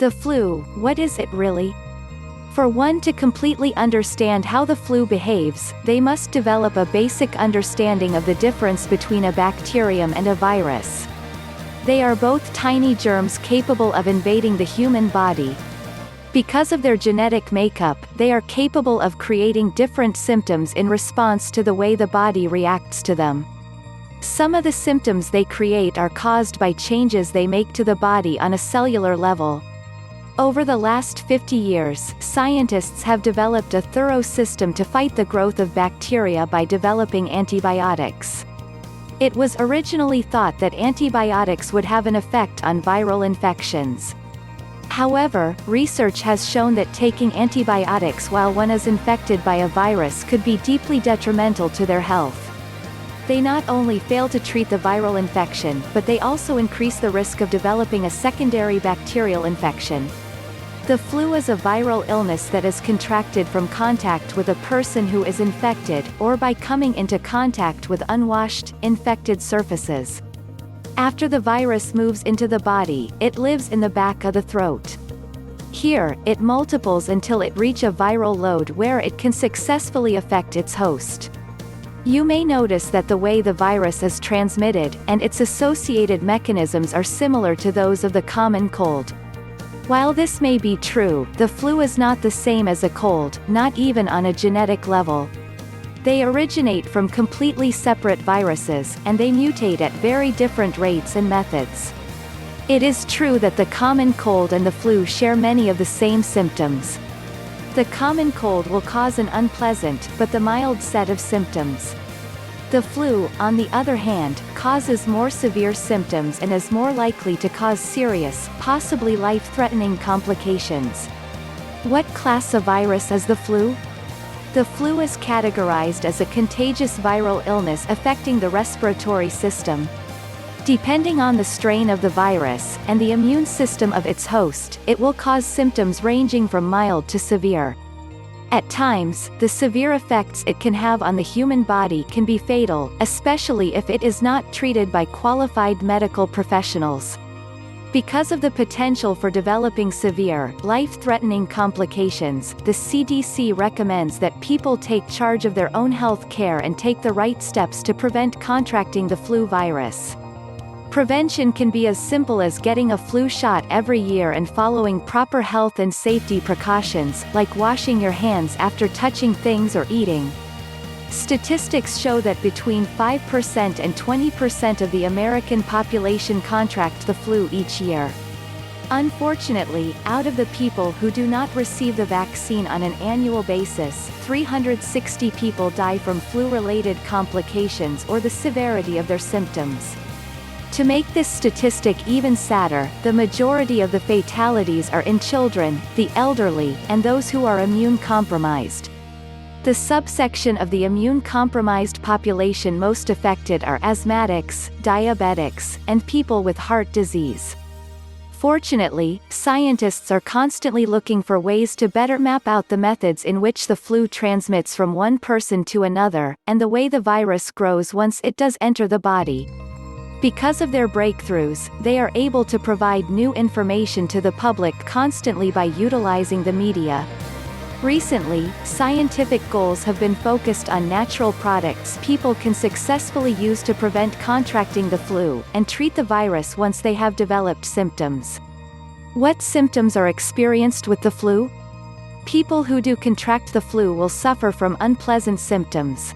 The flu, what is it really? For one to completely understand how the flu behaves, they must develop a basic understanding of the difference between a bacterium and a virus. They are both tiny germs capable of invading the human body. Because of their genetic makeup, they are capable of creating different symptoms in response to the way the body reacts to them. Some of the symptoms they create are caused by changes they make to the body on a cellular level. Over the last 50 years, scientists have developed a thorough system to fight the growth of bacteria by developing antibiotics. It was originally thought that antibiotics would have an effect on viral infections. However, research has shown that taking antibiotics while one is infected by a virus could be deeply detrimental to their health. They not only fail to treat the viral infection, but they also increase the risk of developing a secondary bacterial infection. The flu is a viral illness that is contracted from contact with a person who is infected, or by coming into contact with unwashed, infected surfaces. After the virus moves into the body, it lives in the back of the throat. Here, it multiples until it reaches a viral load where it can successfully affect its host. You may notice that the way the virus is transmitted, and its associated mechanisms are similar to those of the common cold. While this may be true, the flu is not the same as a cold, not even on a genetic level. They originate from completely separate viruses, and they mutate at very different rates and methods. It is true that the common cold and the flu share many of the same symptoms. The common cold will cause an unpleasant, but the mild set of symptoms. The flu, on the other hand, causes more severe symptoms and is more likely to cause serious, possibly life-threatening complications. What class of virus is the flu? The flu is categorized as a contagious viral illness affecting the respiratory system. Depending on the strain of the virus, and the immune system of its host, it will cause symptoms ranging from mild to severe. At times, the severe effects it can have on the human body can be fatal, especially if it is not treated by qualified medical professionals. Because of the potential for developing severe, life-threatening complications, the CDC recommends that people take charge of their own health care and take the right steps to prevent contracting the flu virus. Prevention can be as simple as getting a flu shot every year and following proper health and safety precautions, like washing your hands after touching things or eating. Statistics show that between 5% and 20% of the American population contract the flu each year. Unfortunately, out of the people who do not receive the vaccine on an annual basis, 360 people die from flu-related complications or the severity of their symptoms. To make this statistic even sadder, the majority of the fatalities are in children, the elderly, and those who are immune-compromised. The subsection of the immune-compromised population most affected are asthmatics, diabetics, and people with heart disease. Fortunately, scientists are constantly looking for ways to better map out the methods in which the flu transmits from one person to another, and the way the virus grows once it does enter the body. Because of their breakthroughs, they are able to provide new information to the public constantly by utilizing the media. Recently, scientific goals have been focused on natural products people can successfully use to prevent contracting the flu, and treat the virus once they have developed symptoms. What symptoms are experienced with the flu? People who do contract the flu will suffer from unpleasant symptoms.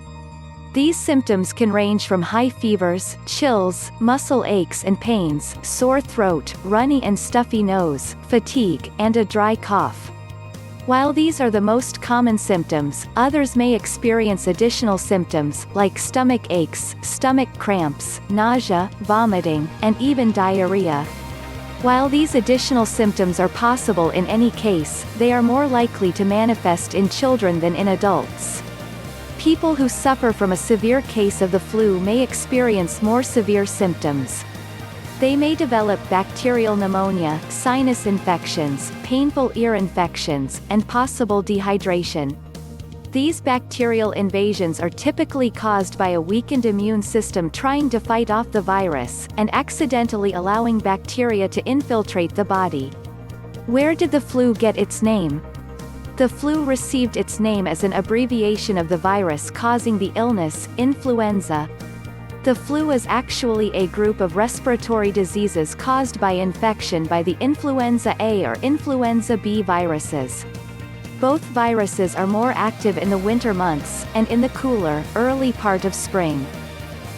These symptoms can range from high fevers, chills, muscle aches and pains, sore throat, runny and stuffy nose, fatigue, and a dry cough. While these are the most common symptoms, others may experience additional symptoms, like stomach aches, stomach cramps, nausea, vomiting, and even diarrhea. While these additional symptoms are possible in any case, they are more likely to manifest in children than in adults. People who suffer from a severe case of the flu may experience more severe symptoms. They may develop bacterial pneumonia, sinus infections, painful ear infections, and possible dehydration. These bacterial invasions are typically caused by a weakened immune system trying to fight off the virus, and accidentally allowing bacteria to infiltrate the body. Where did the flu get its name? The flu received its name as an abbreviation of the virus causing the illness, influenza. The flu is actually a group of respiratory diseases caused by infection by the influenza A or influenza B viruses. Both viruses are more active in the winter months, and in the cooler, early part of spring.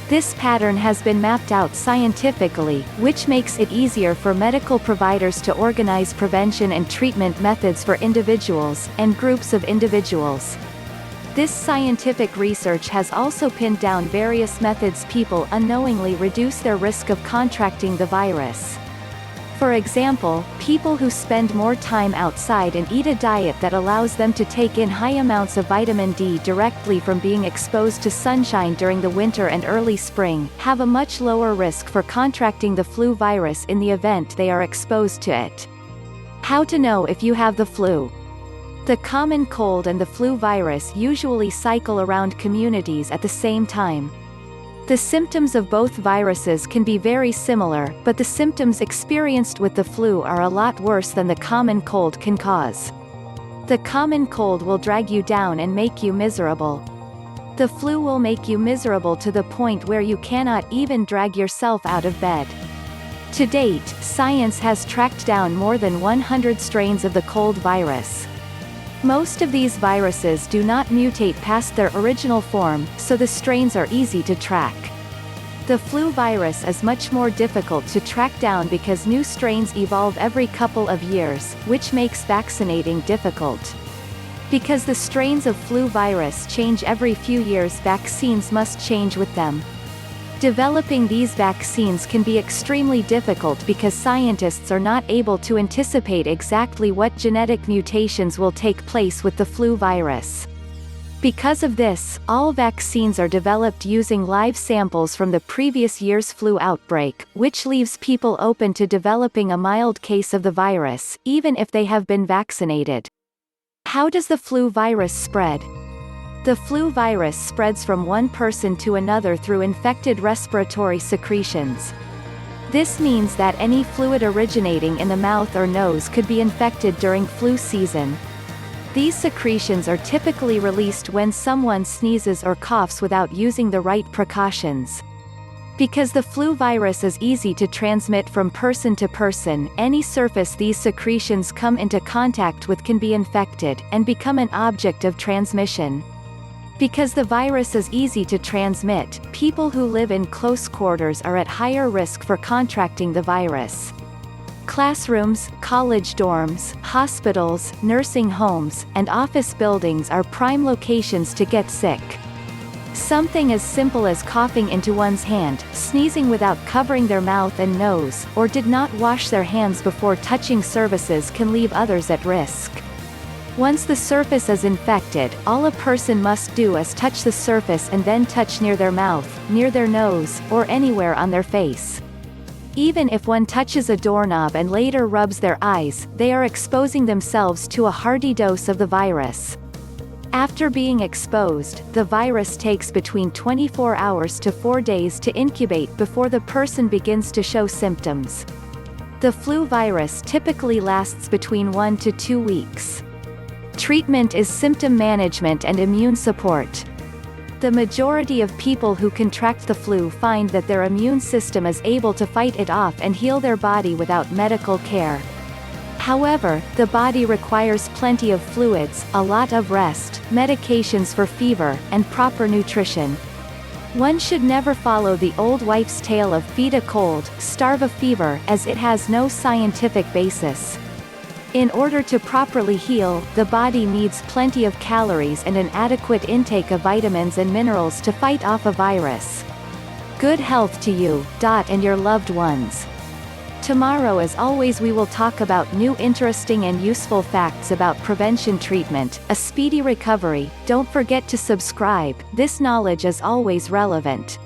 This pattern has been mapped out scientifically, which makes it easier for medical providers to organize prevention and treatment methods for individuals, and groups of individuals. This scientific research has also pinned down various methods people unknowingly reduce their risk of contracting the virus. For example, people who spend more time outside and eat a diet that allows them to take in high amounts of vitamin D directly from being exposed to sunshine during the winter and early spring, have a much lower risk for contracting the flu virus in the event they are exposed to it. How to know if you have the flu? The common cold and the flu virus usually cycle around communities at the same time. The symptoms of both viruses can be very similar, but the symptoms experienced with the flu are a lot worse than the common cold can cause. The common cold will drag you down and make you miserable. The flu will make you miserable to the point where you cannot even drag yourself out of bed. To date, science has tracked down more than 100 strains of the cold virus. Most of these viruses do not mutate past their original form, so the strains are easy to track. The flu virus is much more difficult to track down because new strains evolve every couple of years, which makes vaccinating difficult. Because the strains of flu virus change every few years, vaccines must change with them. Developing these vaccines can be extremely difficult because scientists are not able to anticipate exactly what genetic mutations will take place with the flu virus. Because of this, all vaccines are developed using live samples from the previous year's flu outbreak, which leaves people open to developing a mild case of the virus, even if they have been vaccinated. How does the flu virus spread? The flu virus spreads from one person to another through infected respiratory secretions. This means that any fluid originating in the mouth or nose could be infected during flu season. These secretions are typically released when someone sneezes or coughs without using the right precautions. Because the flu virus is easy to transmit from person to person, any surface these secretions come into contact with can be infected, and become an object of transmission. Because the virus is easy to transmit, people who live in close quarters are at higher risk for contracting the virus. Classrooms, college dorms, hospitals, nursing homes, and office buildings are prime locations to get sick. Something as simple as coughing into one's hand, sneezing without covering their mouth and nose, or did not wash their hands before touching surfaces can leave others at risk. Once the surface is infected, all a person must do is touch the surface and then touch near their mouth, near their nose, or anywhere on their face. Even if one touches a doorknob and later rubs their eyes, they are exposing themselves to a hearty dose of the virus. After being exposed, the virus takes between 24 hours to 4 days to incubate before the person begins to show symptoms. The flu virus typically lasts between 1 to 2 weeks. Treatment is symptom management and immune support. The majority of people who contract the flu find that their immune system is able to fight it off and heal their body without medical care. However, the body requires plenty of fluids, a lot of rest, medications for fever, and proper nutrition. One should never follow the old wives' tale of feed a cold, starve a fever, as it has no scientific basis. In order to properly heal, the body needs plenty of calories and an adequate intake of vitamins and minerals to fight off a virus. Good health to you, and your loved ones. Tomorrow, as always, we will talk about new interesting and useful facts about prevention treatment, a speedy recovery. Don't forget to subscribe, this knowledge is always relevant.